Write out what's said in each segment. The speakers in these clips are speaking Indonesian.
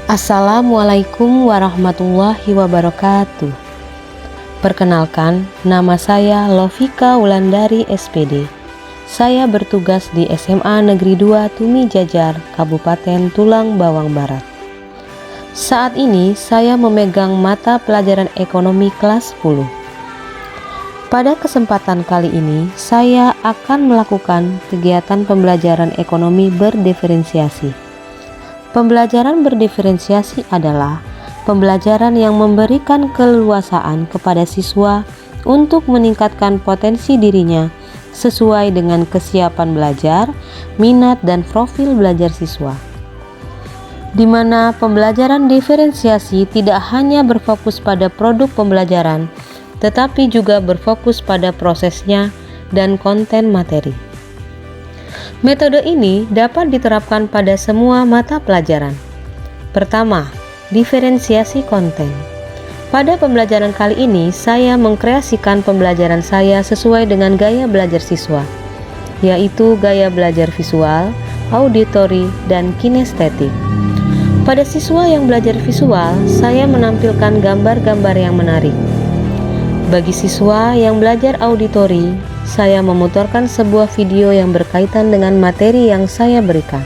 Assalamualaikum warahmatullahi wabarakatuh. Perkenalkan, nama saya Lovika Wulandari SPD. Saya bertugas di SMA Negeri 2 Tumi Jajar, Kabupaten Tulang Bawang Barat. Saat ini saya memegang mata pelajaran ekonomi kelas 10. Pada kesempatan kali ini, saya akan melakukan kegiatan pembelajaran ekonomi berdiferensiasi. Pembelajaran berdiferensiasi adalah pembelajaran yang memberikan keleluasaan kepada siswa untuk meningkatkan potensi dirinya sesuai dengan kesiapan belajar, minat, dan profil belajar siswa. Di mana pembelajaran diferensiasi tidak hanya berfokus pada produk pembelajaran, tetapi juga berfokus pada prosesnya dan konten materi. Metode ini dapat diterapkan pada semua mata pelajaran. Pertama, diferensiasi konten. Pada pembelajaran kali ini, saya mengkreasikan pembelajaran saya sesuai dengan gaya belajar siswa, yaitu gaya belajar visual, auditori, dan kinestetik. Pada siswa yang belajar visual, saya menampilkan gambar-gambar yang menarik. Bagi siswa yang belajar auditori, saya memutarkan sebuah video yang berkaitan dengan materi yang saya berikan.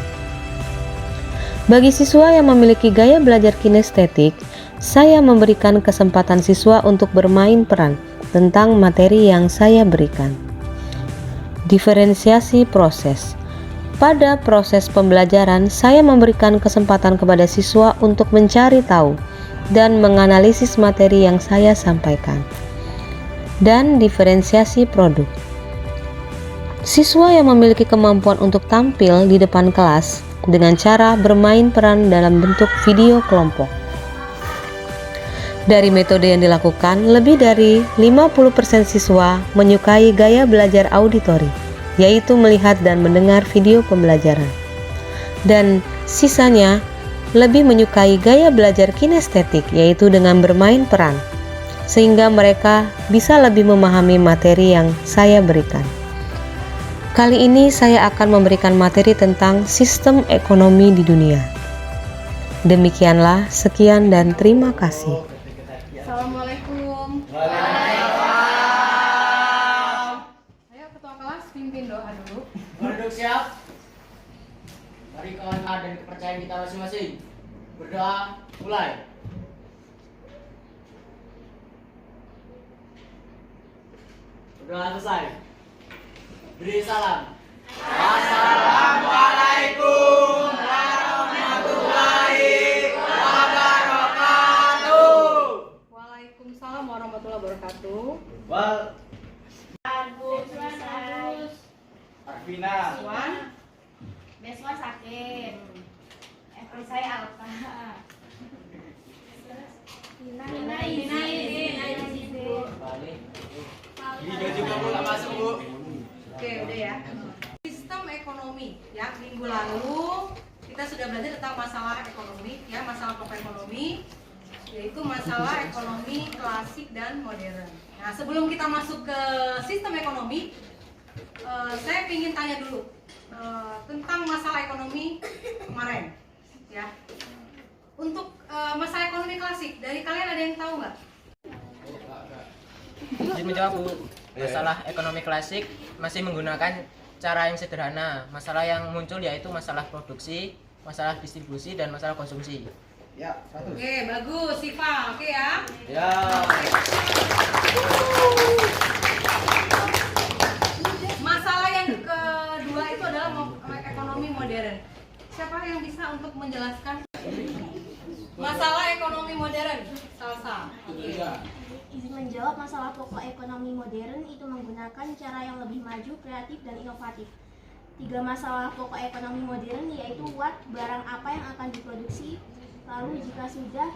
Bagi siswa yang memiliki gaya belajar kinestetik, saya memberikan kesempatan siswa untuk bermain peran tentang materi yang saya berikan. Diferensiasi proses. Pada proses pembelajaran, saya memberikan kesempatan kepada siswa untuk mencari tahu dan menganalisis materi yang saya sampaikan. Dan diferensiasi produk. Siswa yang memiliki kemampuan untuk tampil di depan kelas dengan cara bermain peran dalam bentuk video kelompok. Dari metode yang dilakukan, lebih dari 50% siswa menyukai gaya belajar auditori, yaitu melihat dan mendengar video pembelajaran. Dan sisanya lebih menyukai gaya belajar kinestetik, yaitu dengan bermain peran, sehingga mereka bisa lebih memahami materi yang saya berikan. Kali ini saya akan memberikan materi tentang sistem ekonomi di dunia. Demikianlah, sekian dan terima kasih. Assalamualaikum. Waalaikumsalam. Ayo ketua kelas pimpin doa dulu. Duduk siap. Mari kawan dan kepercayaan kita masing-masing. Berdoa, mulai. Berdoa selesai. Beri salam. Assalamualaikum warahmatullahi wabarakatuh. Waalaikumsalam warahmatullahi wabarakatuh. Wal. Agus. Arvina. Wan. Beswa sakit. Saya Alfa. Nina izin. Balik. Video juga pula masuk, Bu. Oke, udah ya. Sistem ekonomi ya. Minggu lalu kita sudah belajar tentang masalah ekonomi ya, masalah pokok ekonomi, yaitu masalah ekonomi klasik dan modern. Nah, sebelum kita masuk ke sistem ekonomi, saya ingin tanya dulu tentang masalah ekonomi kemarin ya. Untuk masalah ekonomi klasik, dari kalian ada yang tahu nggak? Izin menjawab, Bu. Masalah ekonomi klasik masih menggunakan cara yang sederhana. Masalah yang muncul yaitu masalah produksi, masalah distribusi, dan masalah konsumsi. Ya, 100. Oke, bagus, Siva. Oke ya. Ya. Masalah yang kedua itu adalah ekonomi modern. Siapa yang bisa untuk menjelaskan masalah ekonomi modern? Salsa. Oke. Izin menjawab, masalah pokok ekonomi modern itu menggunakan cara yang lebih maju, kreatif, dan inovatif. 3 masalah pokok ekonomi modern yaitu what, barang apa yang akan diproduksi, lalu jika sudah,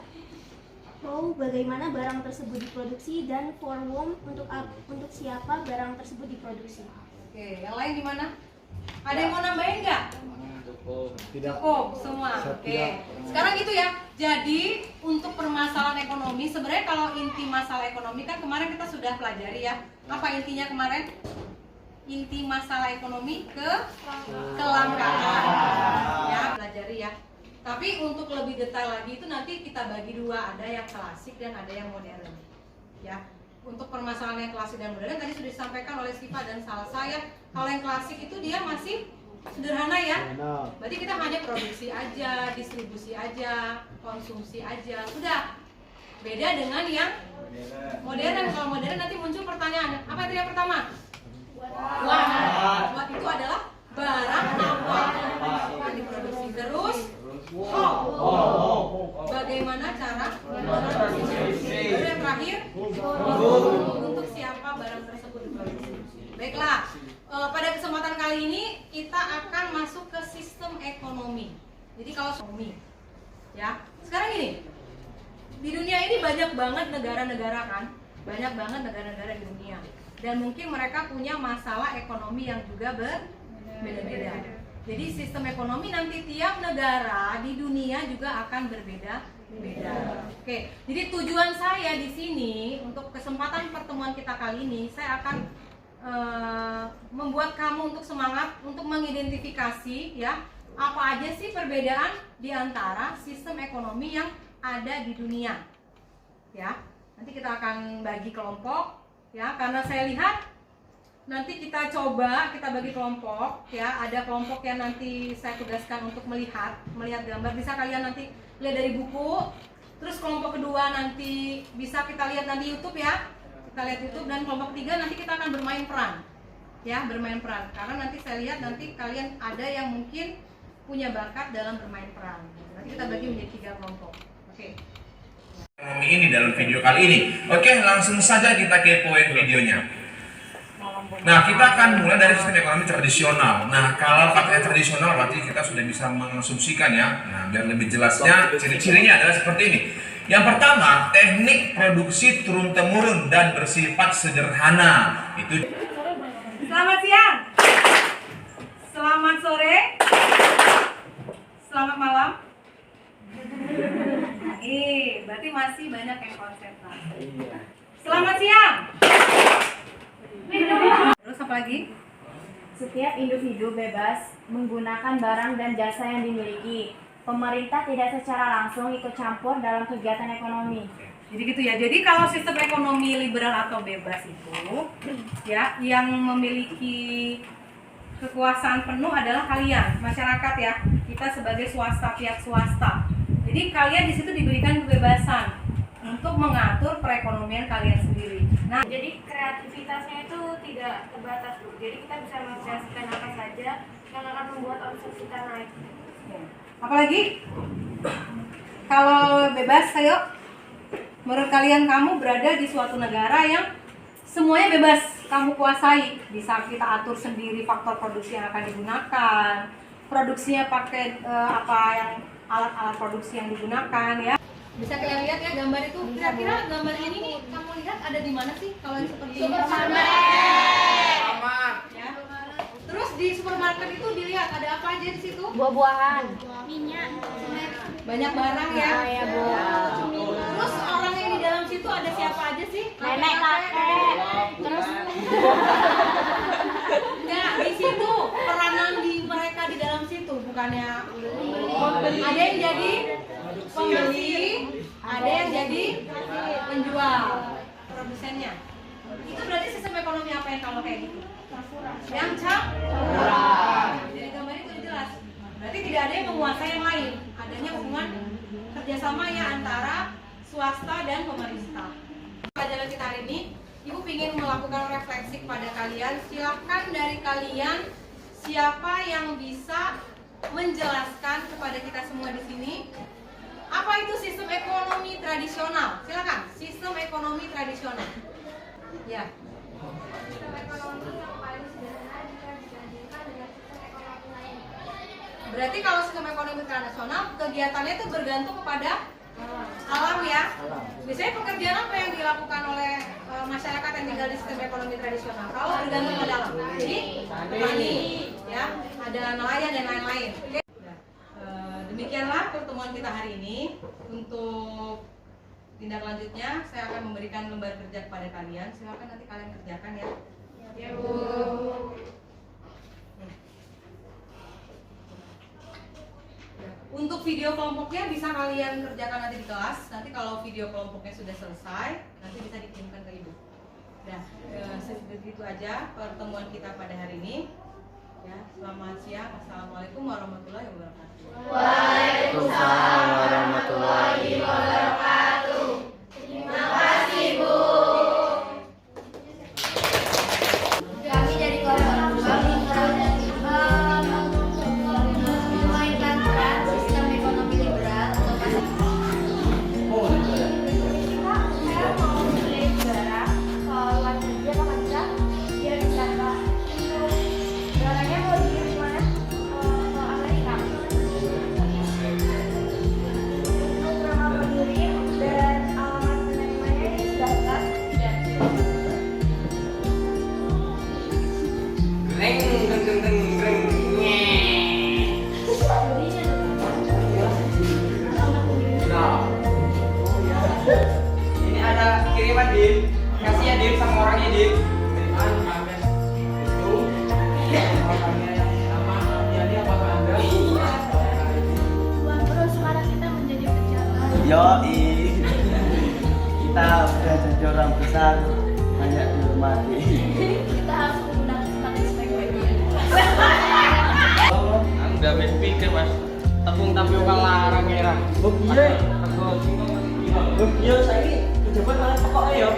how, bagaimana barang tersebut diproduksi, dan for whom, untuk siapa barang tersebut diproduksi. Oke, yang lain gimana? Ada yang mau nambahin nggak? Cukup semua. Oke. Sekarang gitu ya. Jadi untuk permasalahan ekonomi, sebenarnya kalau inti masalah ekonomi kan kemarin kita sudah pelajari ya. Apa intinya kemarin? Inti masalah ekonomi kelangkaan. Ya, pelajari ya. Tapi untuk lebih detail lagi itu nanti kita bagi dua, ada yang klasik dan ada yang modern. Ya, untuk permasalahan yang klasik dan modern tadi sudah disampaikan oleh Siva dan Salsa ya. Kalau yang klasik itu dia masih sederhana ya. Berarti kita hanya produksi aja, distribusi aja, konsumsi aja, sudah. Beda dengan yang modern. Kalau modern nanti muncul pertanyaan, apa itu yang pertama? What itu adalah barang apa yang diproduksi. Terus bagaimana cara memproduksi. Lalu yang terakhir, untuk siapa barang tersebut diproduksi. Baiklah, pada kesempatan kali ini kita akan masuk ke sistem ekonomi. Jadi kalau ekonomi, ya sekarang gini, di dunia ini banyak banget negara-negara kan, banyak banget negara-negara di dunia. Dan mungkin mereka punya masalah ekonomi yang juga berbeda-beda. Jadi sistem ekonomi nanti tiap negara di dunia juga akan berbeda-beda. Oke, jadi tujuan saya di sini untuk kesempatan pertemuan kita kali ini, saya akan membuat kamu untuk semangat untuk mengidentifikasi ya apa aja sih perbedaan di antara sistem ekonomi yang ada di dunia. Ya, nanti kita akan bagi kelompok ya, karena saya lihat nanti kita coba kita bagi kelompok ya, ada kelompok yang nanti saya tugaskan untuk melihat gambar, bisa kalian nanti lihat dari buku. Terus kelompok kedua nanti bisa kita lihat nanti YouTube ya, kita lihat YouTube. Dan kelompok ketiga nanti kita akan bermain peran ya, bermain peran, karena nanti saya lihat nanti kalian ada yang mungkin punya bakat dalam bermain peran. Nanti kita bagi menjadi 3 kelompok. Oke. Ekonomi ini dalam video kali ini. Oke, langsung saja kita kepoin videonya. Nah, kita akan mulai dari sistem ekonomi tradisional. Nah, kalau katanya tradisional berarti kita sudah bisa mengasumsikan ya. Nah, biar lebih jelasnya, ciri-cirinya adalah seperti ini. Yang pertama, teknik produksi turun-temurun dan bersifat sederhana. Itu. Selamat siang. Selamat sore. Selamat malam. Berarti masih banyak yang konsentrasi. Selamat siang. Terus apa lagi? Setiap individu bebas menggunakan barang dan jasa yang dimiliki. Pemerintah tidak secara langsung ikut campur dalam kegiatan ekonomi. Jadi gitu ya. Jadi kalau sistem ekonomi liberal atau bebas itu ya, yang memiliki kekuasaan penuh adalah kalian, masyarakat ya. Kita sebagai swasta, pihak swasta. Jadi kalian di situ diberikan kebebasan untuk mengatur perekonomian kalian sendiri. Nah, Jadi kreativitasnya itu tidak terbatas, Bu. Jadi kita bisa mengkreasikan apa saja yang akan membuat omset kita naik. apalagi kalau bebas, ayo. Menurut kalian kamu berada di suatu negara yang semuanya bebas kamu kuasai. Bisa kita atur sendiri faktor produksi yang akan digunakan, produksinya pakai apa yang alat-alat produksi yang digunakan ya. Bisa kalian lihat ya gambar itu. Kira-kira gambar ini nih kamu lihat ada di mana sih kalau yang seperti ini? Supermarket. Ya. Terus di supermarket itu dilihat ada apa aja di situ? Buah-buahan, minyak, Banyak barang ya. ya, Bu. Terus orang yang di dalam situ ada siapa aja sih? Nenek, kakek, terus Enggak, di situ peranan di mereka di dalam situ bukannya ada yang jadi pembeli, ada yang jadi penjual, produsennya. Itu berarti sistem ekonomi apa yang kalau kayak gitu? Yang campuran. Jadi gambar itu jelas. Berarti tidak ada yang menguasai yang lain. Adanya hubungan kerjasama ya antara swasta dan pemerintah. Pelajaran kita hari ini, Ibu ingin melakukan refleksi kepada kalian. Silakan dari kalian siapa yang bisa menjelaskan kepada kita semua di sini apa itu sistem ekonomi tradisional. Silakan, sistem ekonomi tradisional. Ya. sistem ekonomi yang paling sederhana jika dibandingkan dengan sistem ekonomi lain. Berarti kalau sistem ekonomi tradisional kegiatannya itu bergantung kepada alam ya. Biasanya pekerjaan apa yang dilakukan oleh masyarakat yang tinggal di sistem ekonomi tradisional? Kalau bergantung pada alam. Jadi petani, ya, ada nelayan dan lain-lain. Oke. Demikianlah pertemuan kita hari ini. Untuk tindak lanjutnya, saya akan memberikan lembar kerja kepada kalian. Silakan nanti kalian kerjakan ya. Ya, Bu. Untuk video kelompoknya bisa kalian kerjakan nanti di kelas. Nanti kalau video kelompoknya sudah selesai, nanti bisa dikirimkan ke ibu. Nah, segitu aja pertemuan kita pada hari ini. Ya, selamat siang. Assalamualaikum warahmatullahi wabarakatuh. Waalaikumsalam warahmatullahi wabarakatuh. Terima kasih, Bu. Kami dari kelompok 2 memainkan peran sistem ekonomi liberal atau saya mau membeli barang kalau luar negeri apa bisa dia bisa Pak. Untuk barangnya mau dikirim mana? Ke Amerika. Untuk nama pengirim dan alamat penerimanya ini sudah lengkap. Ini ada kiriman Din, kasih ya Din sama orangnya Din. Kiriman sampai itu. Orangnya yang sama jadi apa Anda? Tuan Bro, sekarang kita menjadi pejabat. Yoi, kita udah jadi orang besar, banyak dihormati. Kita harus menggunakan sepatu sebaik-baiknya. Aku udah habis pikir mas, tepung tapioka larang ya. Oh iya, oh iya saya ini pejabat malah pokoknya ya.